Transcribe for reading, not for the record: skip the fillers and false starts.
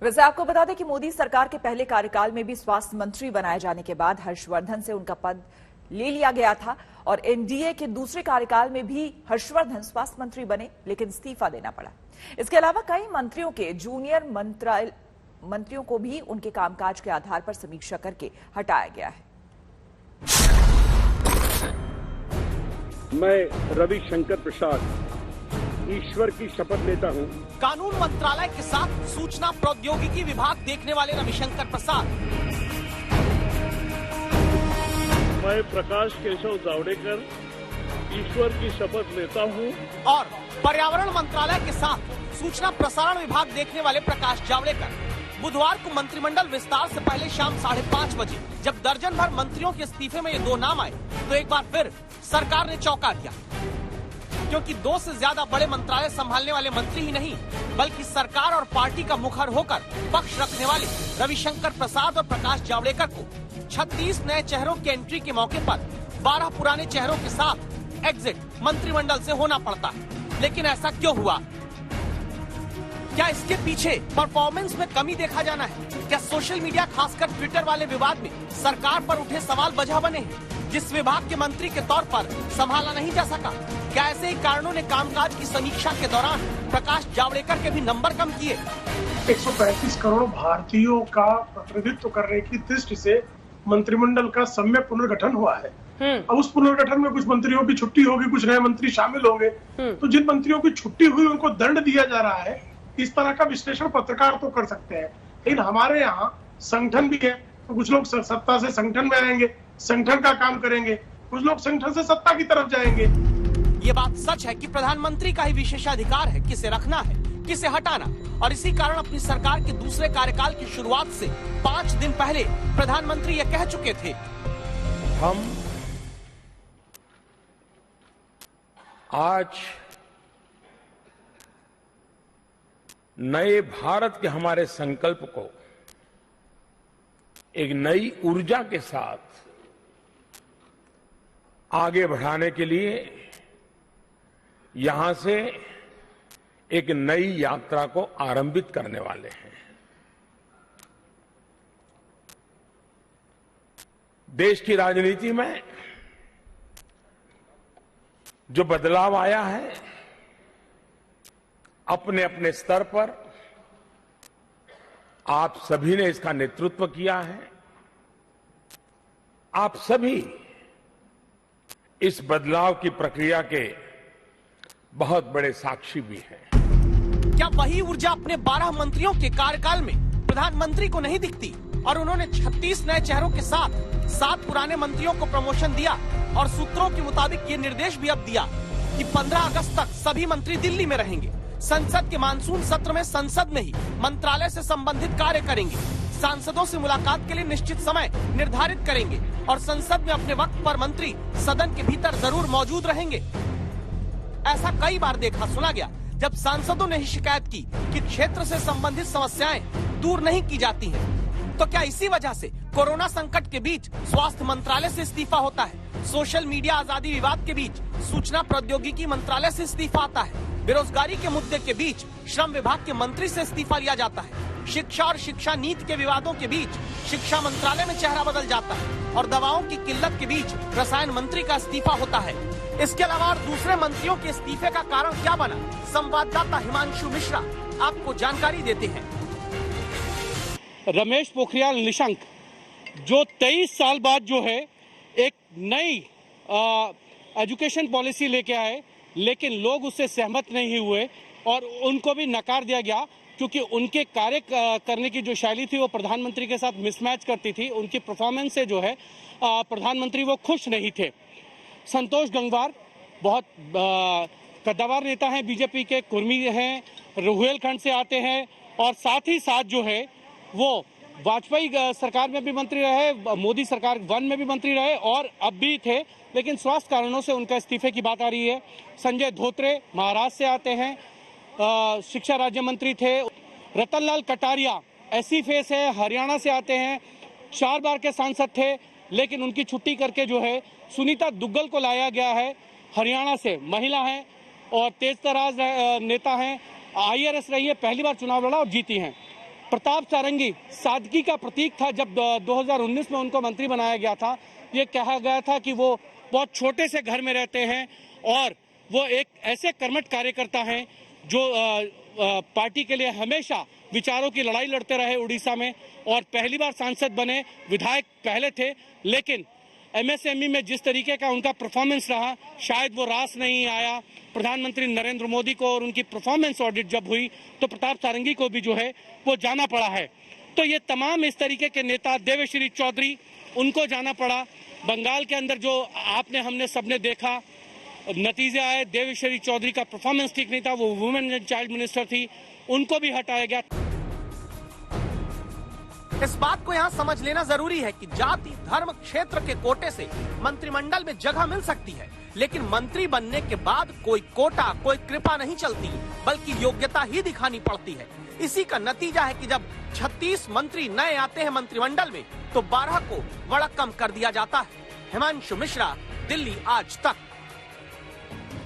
वैसे आपको बता दें कि मोदी सरकार के पहले कार्यकाल में भी स्वास्थ्य मंत्री बनाए जाने के बाद हर्षवर्धन से उनका पद ले लिया गया था और एनडीए के दूसरे कार्यकाल में भी हर्षवर्धन स्वास्थ्य मंत्री बने, लेकिन इस्तीफा देना पड़ा। इसके अलावा कई मंत्रियों के जूनियर मंत्रियों को भी उनके कामकाज के आधार पर समीक्षा करके हटाया गया है। मैं रविशंकर प्रसाद ईश्वर की शपथ लेता हूं। कानून मंत्रालय के साथ सूचना प्रौद्योगिकी विभाग देखने वाले रविशंकर प्रसाद। मैं प्रकाश केशव जावड़ेकर ईश्वर की शपथ लेता हूं। और पर्यावरण मंत्रालय के साथ सूचना प्रसारण विभाग देखने वाले प्रकाश जावड़ेकर। बुधवार को मंत्रिमंडल विस्तार से पहले शाम 5:30 बजे जब दर्जन भर मंत्रियों के इस्तीफे में ये दो नाम आए तो एक बार फिर सरकार ने चौंका दिया, क्योंकि 2 से ज्यादा बड़े मंत्रालय संभालने वाले मंत्री ही नहीं बल्कि सरकार और पार्टी का मुखर होकर पक्ष रखने वाले रविशंकर प्रसाद और प्रकाश जावड़ेकर को 36 नए चेहरों की एंट्री के मौके पर 12 पुराने चेहरों के साथ एग्जिट मंत्रिमंडल से होना पड़ता है। लेकिन ऐसा क्यों हुआ? क्या इसके पीछे परफॉर्मेंस में कमी देखा जाना है? क्या सोशल मीडिया खासकर ट्विटर वाले विवाद में सरकार पर उठे सवाल वजह बने हैं, जिस विभाग के मंत्री के तौर पर संभाला नहीं जा सका? क्या ऐसे ही कारणों ने कामकाज की समीक्षा के दौरान प्रकाश जावड़ेकर के भी नंबर कम किए? 135 करोड़ भारतीयों का प्रतिनिधित्व करने की दृष्टि से मंत्रिमंडल का सम्यक पुनर्गठन हुआ है। अब उस पुनर्गठन में कुछ मंत्रियों की छुट्टी होगी, कुछ नए मंत्री शामिल होंगे, तो जिन मंत्रियों की छुट्टी हुई उनको दंड दिया जा रहा है। इस तरह का विश्लेषण पत्रकार तो कर सकते हैं, लेकिन हमारे यहाँ संगठन भी है, तो कुछ लोग सत्ता से संगठन में आएंगे, संगठन का काम करेंगे, कुछ लोग संगठन से सत्ता की तरफ जाएंगे। ये बात सच है कि प्रधानमंत्री का ही विशेषाधिकार है किसे रखना है, किसे हटाना, और इसी कारण अपनी सरकार के दूसरे कार्यकाल की शुरुआत से 5 दिन पहले प्रधानमंत्री ये कह चुके थे, हम आज नए भारत के हमारे संकल्प को एक नई ऊर्जा के साथ आगे बढ़ाने के लिए यहां से एक नई यात्रा को आरंभित करने वाले हैं। देश की राजनीति में जो बदलाव आया है, अपने अपने स्तर पर आप सभी ने इसका नेतृत्व किया है। आप सभी इस बदलाव की प्रक्रिया के बहुत बड़े साक्षी भी हैं। क्या वही ऊर्जा अपने 12 मंत्रियों के कार्यकाल में प्रधानमंत्री को नहीं दिखती? और उन्होंने 36 नए चेहरों के साथ 7 पुराने मंत्रियों को प्रमोशन दिया और सूत्रों के मुताबिक ये निर्देश भी अब दिया कि 15 अगस्त तक सभी मंत्री दिल्ली में रहेंगे। संसद के मानसून सत्र में संसद में ही मंत्रालय से संबंधित कार्य करेंगे, सांसदों से मुलाकात के लिए निश्चित समय निर्धारित करेंगे और संसद में अपने वक्त पर मंत्री सदन के भीतर जरूर मौजूद रहेंगे। ऐसा कई बार देखा सुना गया जब सांसदों ने ही शिकायत की कि क्षेत्र से संबंधित समस्याएं दूर नहीं की जाती हैं। तो क्या इसी वजह से कोरोना संकट के बीच स्वास्थ्य मंत्रालय से इस्तीफा होता है? सोशल मीडिया आजादी विवाद के बीच सूचना प्रौद्योगिकी मंत्रालय से इस्तीफा आता है? बेरोजगारी के मुद्दे के बीच श्रम विभाग के मंत्री से इस्तीफा लिया जाता है? शिक्षा और शिक्षा नीति के विवादों के बीच शिक्षा मंत्रालय में चेहरा बदल जाता है और दवाओं की किल्लत के बीच रसायन मंत्री का इस्तीफा होता है। इसके अलावा और दूसरे मंत्रियों के इस्तीफे का कारण क्या बना, संवाददाता हिमांशु मिश्रा आपको जानकारी देते हैं। रमेश पोखरियाल निशंक जो 23 साल बाद जो है एक नई एजुकेशन पॉलिसी लेके आए, लेकिन लोग उससे सहमत नहीं हुए और उनको भी नकार दिया गया क्योंकि उनके कार्य करने की जो शैली थी वो प्रधानमंत्री के साथ मिसमैच करती थी। उनकी परफॉर्मेंस से जो है प्रधानमंत्री वो खुश नहीं थे। संतोष गंगवार बहुत कद्दावर नेता हैं, बीजेपी के कुर्मी हैं, रुहेलखंड से आते हैं और साथ ही साथ जो है वो वाजपेयी सरकार में भी मंत्री रहे, मोदी सरकार 1 में भी मंत्री रहे और अब भी थे, लेकिन स्वास्थ्य कारणों से उनका इस्तीफे की बात आ रही है। संजय धोत्रे महाराष्ट्र से आते हैं, शिक्षा राज्य मंत्री थे। रतनलाल कटारिया ऐसी फेस है, हरियाणा से आते हैं, 4 बार के सांसद थे, लेकिन उनकी छुट्टी करके जो है सुनीता दुग्गल को लाया गया है, हरियाणा से, महिला हैं और तेज तराज नेता हैं, IRS रही है, पहली बार चुनाव लड़ा और जीती हैं। प्रताप सारंगी सादगी का प्रतीक था। जब 2019 में उनको मंत्री बनाया गया था, ये कहा गया था कि वो बहुत छोटे से घर में रहते हैं और वो एक ऐसे कर्मठ कार्यकर्ता हैं जो पार्टी के लिए हमेशा विचारों की लड़ाई लड़ते रहे उड़ीसा में, और पहली बार सांसद बने, विधायक पहले थे, लेकिन एमएसएमई में जिस तरीके का उनका परफॉर्मेंस रहा, शायद वो रास नहीं आया प्रधानमंत्री नरेंद्र मोदी को, और उनकी परफॉर्मेंस ऑडिट जब हुई तो प्रताप सारंगी को भी जो है वो जाना पड़ा है। तो ये तमाम इस तरीके के नेता, देवेश्री चौधरी, उनको जाना पड़ा। बंगाल के अंदर जो हमने सबने देखा नतीजे आए, देवेश्री चौधरी का परफॉर्मेंस ठीक नहीं था, वो वुमेन एंड चाइल्ड मिनिस्टर थी, उनको भी हटाया गया। इस बात को यहाँ समझ लेना जरूरी है कि जाति, धर्म, क्षेत्र के कोटे से मंत्रिमंडल में जगह मिल सकती है, लेकिन मंत्री बनने के बाद कोई कोटा, कोई कृपा नहीं चलती, बल्कि योग्यता ही दिखानी पड़ती है। इसी का नतीजा है कि जब 36 मंत्री नए आते हैं मंत्रिमंडल में, तो 12 को वड़क्कम कर दिया जाता है। हिमांशु मिश्रा, दिल्ली आज तक।